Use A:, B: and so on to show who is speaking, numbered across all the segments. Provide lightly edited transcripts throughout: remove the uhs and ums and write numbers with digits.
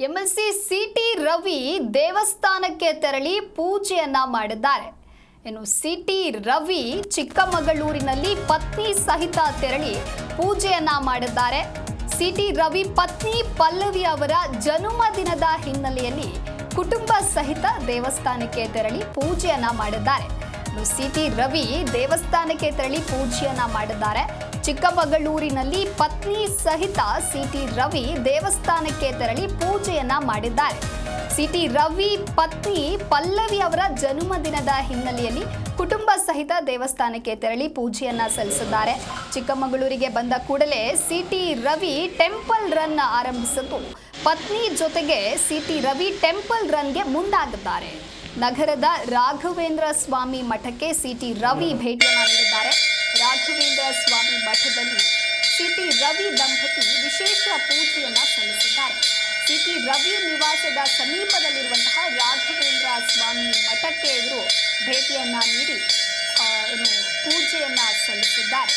A: MLC city Ravi ದೇವಸ್ಥಾನಕ್ಕೆ ತೆರಳಿ ಪೂಜೆಯನ್ನ ಮಾಡಿದ್ದಾರೆ. ಇನ್ನು ಸಿಟಿ ರವಿ ಚಿಕ್ಕಮಗಳೂರಿನಲ್ಲಿ ಪತ್ನಿ ಸಹಿತ ತೆರಳಿ ಪೂಜೆಯನ್ನ ಮಾಡಿದ್ದಾರೆ. ಸಿಟಿ ರವಿ ಪತ್ನಿ ಪಲ್ಲವಿ ಅವರ ಜನ್ಮದಿನದ ಹಿನ್ನೆಲೆಯಲ್ಲಿ ಕುಟುಂಬ ಸಹಿತ ದೇವಸ್ಥಾನಕ್ಕೆ ತೆರಳಿ ಪೂಜೆಯನ್ನ ಮಾಡಿದ್ದಾರೆ. ಸಿಟಿ ರವಿ ದೇವಸ್ಥಾನಕ್ಕೆ ತೆರಳಿ ಪೂಜೆಯನ್ನ ಮಾಡಿದ್ದಾರೆ. ಚಿಕ್ಕಮಗಳೂರಿನಲ್ಲಿ ಪತ್ನಿ ಸಹಿತ ಸಿಟಿ ರವಿ ದೇವಸ್ಥಾನಕ್ಕೆ ತೆರಳಿ ಪೂಜೆಯನ್ನ ಮಾಡಿದ್ದಾರೆ. ಸಿಟಿ ರವಿ ಪತ್ನಿ ಪಲ್ಲವಿ ಅವರ ಜನ್ಮದಿನದ ಹಿನ್ನೆಲೆಯಲ್ಲಿ ಕುಟುಂಬ ಸಹಿತ ದೇವಸ್ಥಾನಕ್ಕೆ ತೆರಳಿ ಪೂಜೆಯನ್ನ ಸಲ್ಲಿಸಿದ್ದಾರೆ. ಚಿಕ್ಕಮಗಳೂರಿಗೆ ಬಂದ ಕೂಡಲೇ ಸಿಟಿ ರವಿ ಟೆಂಪಲ್ ರನ್ ಆರಂಭಿಸಿದ್ದು ಪತ್ನಿ ಜೊತೆಗೆ ಸಿಟಿ ರವಿ ಟೆಂಪಲ್ ರನ್ಗೆ ಮುಂದಾಗಿದ್ದಾರೆ. ನಗರದ ರಾಘವೇಂದ್ರ ಸ್ವಾಮಿ ಮಠಕ್ಕೆ ಸಿಟಿ ರವಿ ಭೇಟಿಯನ್ನ ನೀಡಿದ್ದಾರೆ. ರಾಘವೇಂದ್ರ ಸ್ವಾಮಿ ಮಠದಲ್ಲಿ ಸಿಟಿ ರವಿ ದಂಪತಿ ವಿಶೇಷ ಪೂಜೆಯನ್ನ ಸಲ್ಲಿಸಿದ್ದಾರೆ. ಸಿಟಿ ರವಿ ನಿವಾಸದ ಸಮೀಪದಲ್ಲಿರುವಂತಹ ರಾಘವೇಂದ್ರ ಸ್ವಾಮಿ ಮಠಕ್ಕೆ ಇವರು ಭೇಟಿಯನ್ನ ನೀಡಿ ಪೂಜೆಯನ್ನ ಸಲ್ಲಿಸಿದ್ದಾರೆ.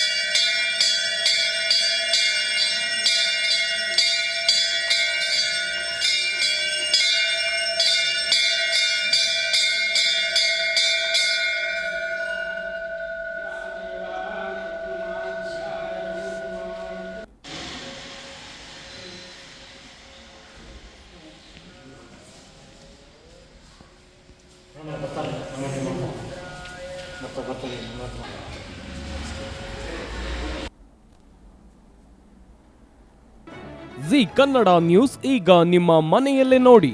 B: ಜಿ ಕನ್ನಡ ನ್ಯೂಸ್ ಈಗ ನಿಮ್ಮ ಮನೆಯಲ್ಲೇ ನೋಡಿ.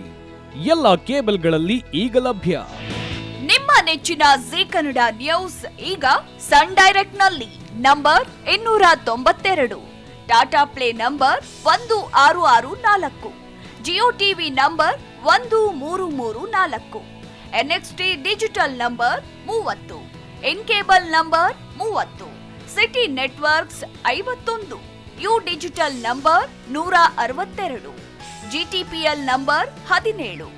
B: ಎಲ್ಲ ಕೇಬಲ್ಗಳಲ್ಲಿ ಈಗ ಲಭ್ಯ.
C: ನಿಮ್ಮ ನೆಚ್ಚಿನ ಜಿ ಕನ್ನಡ ನ್ಯೂಸ್ ಈಗ ಸನ್ ಡೈರೆಕ್ಟ್ ನಲ್ಲಿ number 292, Tata play number 1664, Jio TV number 1334, NXT digital number 30, in cable number 30, city networks 51, U digital number 162, GTPL number 17,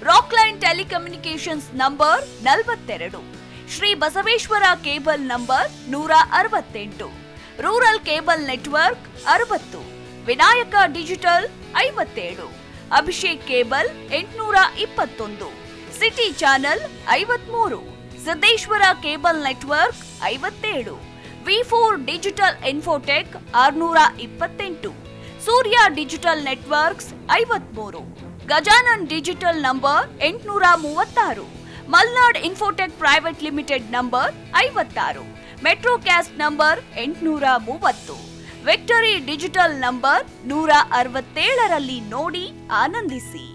C: Rockline telecommunications number 42, Shri Basaveshwara cable number 168, rural cable network 60, Vinayaka digital 57, Abhishek cable 821, city channel 53, Siddeshwara cable network 57, ವಿ4 digital infotech 628, Surya digital networks 53, Gajanan digital number 836, Malnad infotech private limited number 56, Metrocast number 830, victory digital number 167ರಲ್ಲಿ ನೋಡಿ ಆನಂದಿಸಿ.